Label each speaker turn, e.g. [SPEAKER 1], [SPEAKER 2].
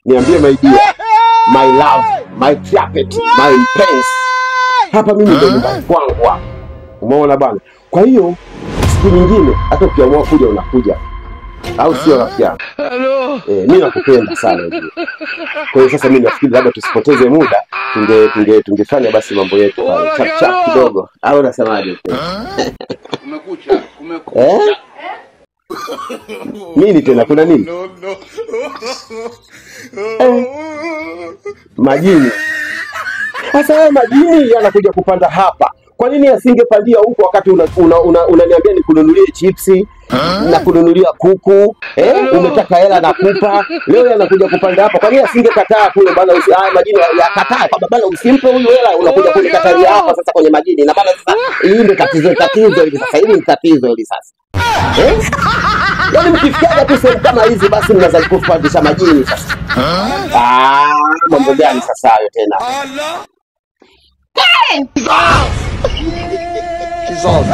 [SPEAKER 1] Niambie my dear, my love, my chapet, my prince. Hapa mimi ndio nyumbani kwangu hapa. Umeona bana? Kwa hiyo siku nyingine hata ukiamua kuja unakuja. Au sio rafiki yangu? Mimi nakupenda sana hivi. Kwa hiyo sasa mimi nafikiri labda tusipoteze muda, tungefanya basi mambo yetu pale chap kidogo. Au unasemaje?
[SPEAKER 2] Kumekucha.
[SPEAKER 1] Nini tena kuna nini? Majini. Sasa majini yanakuja kupanda hapa. Kwa nini asingepandia huko wakati unaniambia nikununulie chipsi na kununulia kuku? Umetaka hela nakupa. Leo yanakuja kupanda hapa. Kwa nini asingekataa kule bana? Majini yakataa kwamba bana usimpe huyu hela, unakuja kunikatalia hapa sasa kwenye majini. Na maana sasa hii ndio tatizo hili sasa. Hili ni tatizo hili sasa. Yaani mkifikia tu sehemu kama hizi basi mnaanza kupandisha majini sasa. Mambo gani sasa hayo tena? Jesus.